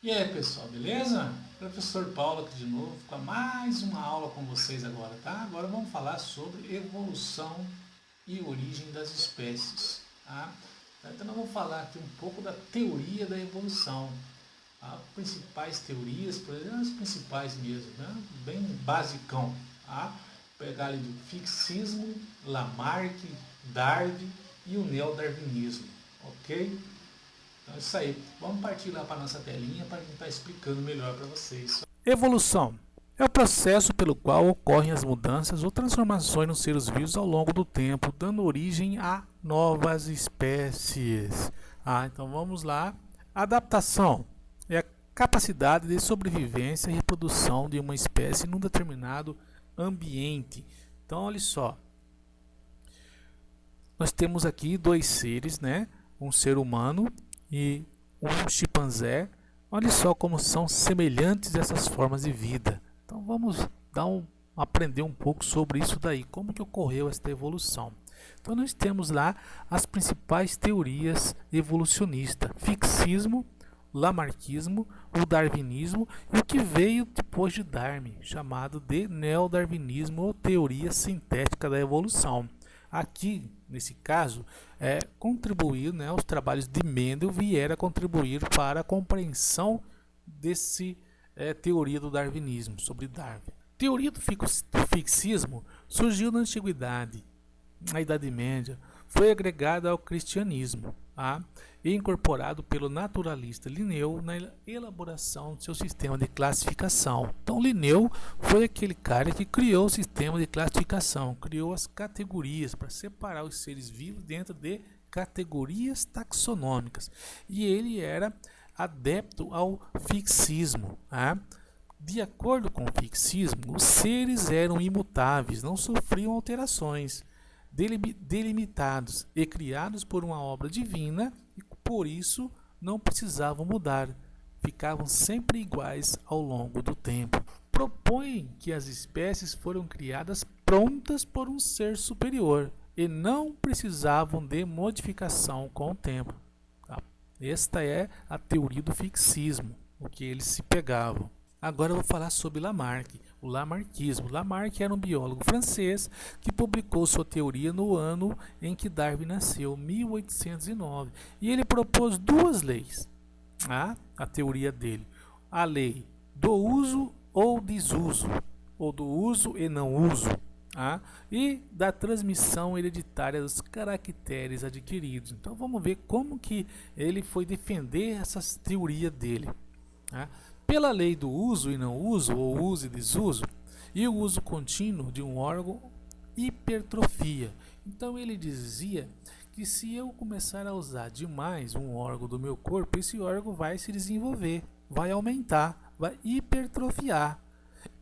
E aí pessoal, beleza? Professor Paulo aqui de novo, com mais uma aula com vocês agora, tá? Agora vamos falar sobre evolução e origem das espécies, tá? Então nós vamos falar aqui um pouco da teoria da evolução. As principais teorias, por exemplo, as principais mesmo, né? Bem basicão, tá? Pegar ali do fixismo, Lamarck, Darwin e o neodarwinismo, ok? Então é isso aí. Vamos partir lá para a nossa telinha para a gente estar explicando melhor para vocês. Evolução é o processo pelo qual ocorrem as mudanças ou transformações nos seres vivos ao longo do tempo, dando origem a novas espécies. Então vamos lá. Adaptação é a capacidade de sobrevivência e reprodução de uma espécie num determinado ambiente. Então olha só. Nós temos aqui dois seres, né? Um ser humano e um chimpanzé. Olha só como são semelhantes essas formas de vida. Então vamos aprender um pouco sobre isso daí, como que ocorreu esta evolução. Então nós temos lá as principais teorias evolucionistas: fixismo, lamarquismo, o darwinismo e o que veio depois de Darwin, chamado de neodarwinismo ou teoria sintética da evolução. Aqui, nesse caso, contribuir, os trabalhos de Mendel vieram a contribuir para a compreensão desse teoria do darwinismo, sobre Darwin. Teoria do fixismo surgiu na Antiguidade, na Idade Média, foi agregada ao cristianismo e incorporado pelo naturalista Linneu na elaboração do seu sistema de classificação. Então Linneu foi aquele cara que criou o sistema de classificação, criou as categorias para separar os seres vivos dentro de categorias taxonômicas. E ele era adepto ao fixismo. De acordo com o fixismo, os seres eram imutáveis, não sofriam alterações, delimitados e criados por uma obra divina e por isso não precisavam mudar, ficavam sempre iguais ao longo do tempo. Propõem que as espécies foram criadas prontas por um ser superior e não precisavam de modificação com o tempo. Esta é a teoria do fixismo, o que eles se pegavam. Agora eu vou falar sobre Lamarck, o lamarquismo. Lamarck era um biólogo francês que publicou sua teoria no ano em que Darwin nasceu, 1809. E ele propôs duas leis, a teoria dele. A lei do uso ou desuso, ou do uso e não uso, e da transmissão hereditária dos caracteres adquiridos. Então vamos ver como que ele foi defender essa teoria dele. Pela lei do uso e não uso, ou uso e desuso, e o uso contínuo de um órgão, hipertrofia. Então ele dizia que se eu começar a usar demais um órgão do meu corpo, esse órgão vai se desenvolver, vai aumentar, vai hipertrofiar.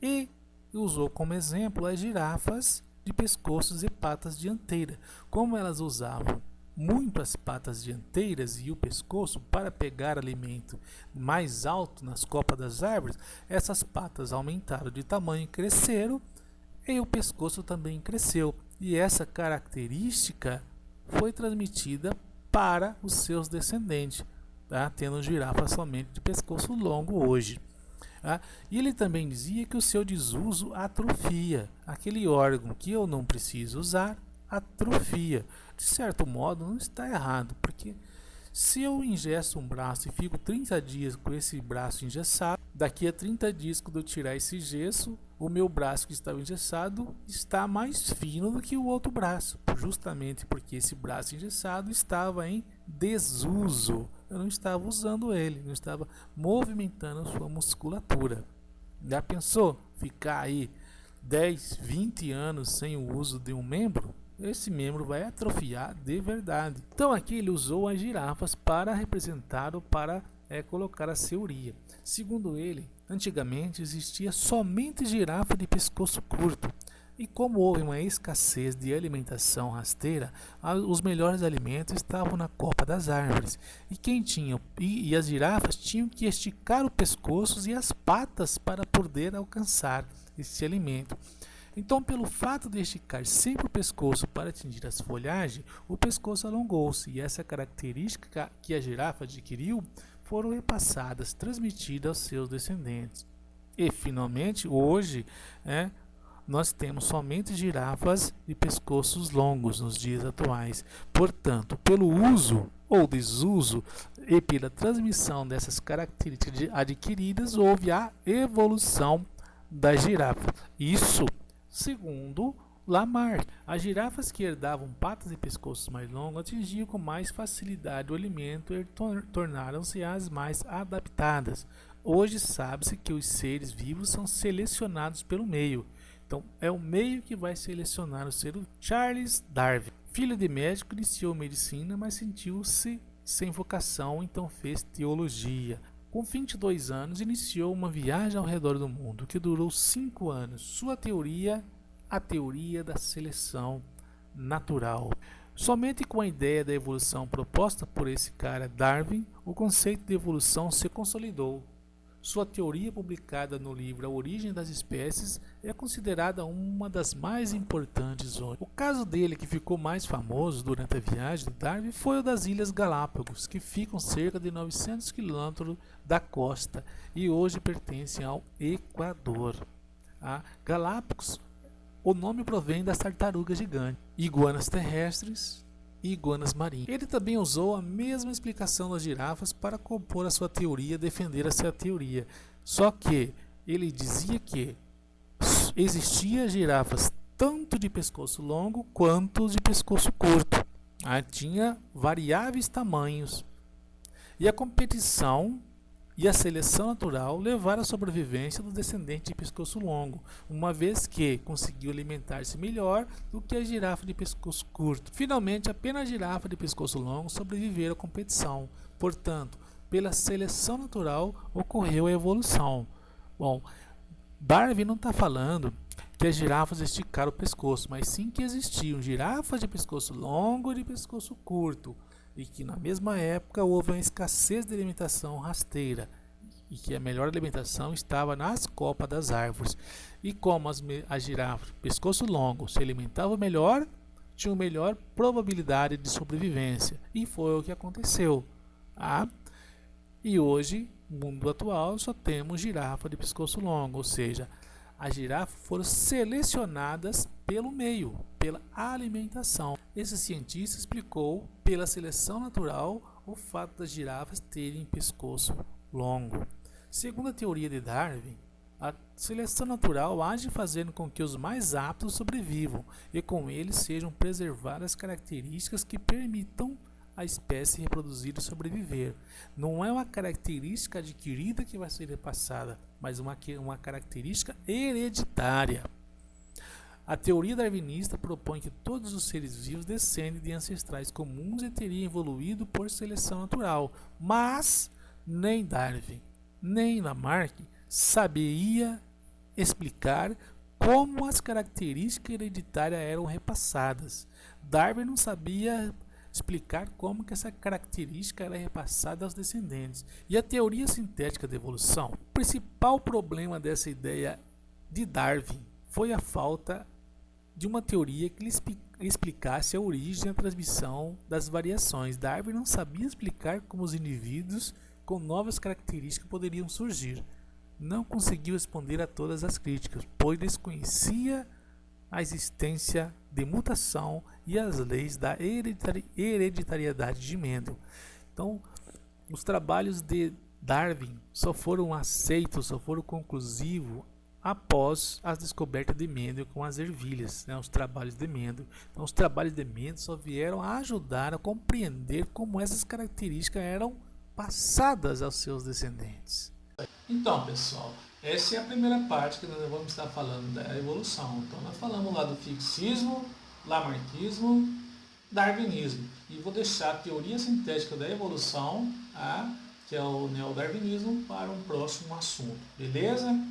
E usou como exemplo as girafas de pescoços e patas dianteiras. Como elas usavam muito as patas dianteiras e o pescoço para pegar alimento mais alto nas copas das árvores, essas patas aumentaram de tamanho e cresceram, e o pescoço também cresceu. E essa característica foi transmitida para os seus descendentes, tendo girafas somente de pescoço longo hoje. E ele também dizia que o seu desuso atrofia, aquele órgão que eu não preciso usar, atrofia. De certo modo não está errado, porque se eu engesso um braço e fico 30 dias com esse braço engessado, daqui a 30 dias quando eu tirar esse gesso, o meu braço que estava engessado está mais fino do que o outro braço, justamente porque esse braço engessado estava em desuso. Eu não estava usando ele, não estava movimentando a sua musculatura. Já pensou ficar aí 10, 20 anos sem o uso de um membro? Esse membro vai atrofiar de verdade. Então aqui ele usou as girafas para representar ou para colocar a teoria. Segundo ele, antigamente existia somente girafa de pescoço curto. E como houve uma escassez de alimentação rasteira, os melhores alimentos estavam na copa das árvores. E as girafas tinham que esticar o pescoço e as patas para poder alcançar esse alimento. Então, pelo fato de esticar sempre o pescoço para atingir as folhagens, o pescoço alongou-se, e essa característica que a girafa adquiriu foram repassadas, transmitidas aos seus descendentes. E finalmente, hoje, nós temos somente girafas de pescoços longos nos dias atuais. Portanto, pelo uso ou desuso e pela transmissão dessas características adquiridas, houve a evolução da girafa. Isso segundo Lamarck. As girafas que herdavam patas e pescoços mais longos atingiam com mais facilidade o alimento e tornaram-se as mais adaptadas. Hoje sabe-se que os seres vivos são selecionados pelo meio. Então, é o meio que vai selecionar o ser. Charles Darwin, filho de médico, iniciou medicina, mas sentiu-se sem vocação, então fez teologia. Com 22 anos, iniciou uma viagem ao redor do mundo, que durou 5 anos. Sua teoria, a teoria da seleção natural. Somente com a ideia da evolução proposta por esse cara Darwin, o conceito de evolução se consolidou. Sua teoria, publicada no livro A Origem das Espécies, é considerada uma das mais importantes hoje. O caso dele que ficou mais famoso durante a viagem de Darwin foi o das Ilhas Galápagos, que ficam cerca de 900 km da costa e hoje pertencem ao Equador. Galápagos, o nome provém das tartarugas gigantes, iguanas terrestres e iguanas marinhas. Ele também usou a mesma explicação das girafas para compor a sua teoria, defender a sua teoria. Só que ele dizia que existia girafas tanto de pescoço longo quanto de pescoço curto. Tinha variáveis tamanhos. E a competição e a seleção natural levaram à sobrevivência do descendente de pescoço longo, uma vez que conseguiu alimentar-se melhor do que a girafa de pescoço curto. Finalmente, apenas a girafa de pescoço longo sobreviveu à competição. Portanto, pela seleção natural ocorreu a evolução. Bom, Darwin não está falando que as girafas esticaram o pescoço, mas sim que existiam girafas de pescoço longo e de pescoço curto, e que na mesma época houve uma escassez de alimentação rasteira e que a melhor alimentação estava nas copas das árvores. E como as girafas de pescoço longo se alimentavam melhor, tinham melhor probabilidade de sobrevivência. E foi o que aconteceu. E hoje, no mundo atual, só temos girafa de pescoço longo, ou seja, as girafas foram selecionadas pelo meio, pela alimentação. Esse cientista explicou, pela seleção natural, o fato das girafas terem pescoço longo. Segundo a teoria de Darwin, a seleção natural age fazendo com que os mais aptos sobrevivam e com eles sejam preservadas características que permitam a espécie reproduzir e sobreviver. Não é uma característica adquirida que vai ser repassada, mas uma característica hereditária. A teoria darwinista propõe que todos os seres vivos descendem de ancestrais comuns e teriam evoluído por seleção natural, mas nem Darwin, nem Lamarck sabia explicar como as características hereditárias eram repassadas. Darwin não sabia explicar como que essa característica era repassada aos descendentes. E a teoria sintética da evolução? O principal problema dessa ideia de Darwin foi a falta de uma teoria que lhe explicasse a origem e a transmissão das variações. Darwin não sabia explicar como os indivíduos com novas características poderiam surgir. Não conseguiu responder a todas as críticas, pois desconhecia a existência de mutação e as leis da hereditariedade de Mendel. Então, os trabalhos de Darwin só foram aceitos, só foram conclusivos após as descobertas de Mendel com as ervilhas, os trabalhos de Mendel. Então, os trabalhos de Mendel só vieram a ajudar a compreender como essas características eram passadas aos seus descendentes. Então, pessoal, essa é a primeira parte que nós vamos estar falando da evolução. Então, nós falamos lá do fixismo, lamarquismo, darwinismo. E vou deixar a teoria sintética da evolução, que é o neodarwinismo, para um próximo assunto. Beleza?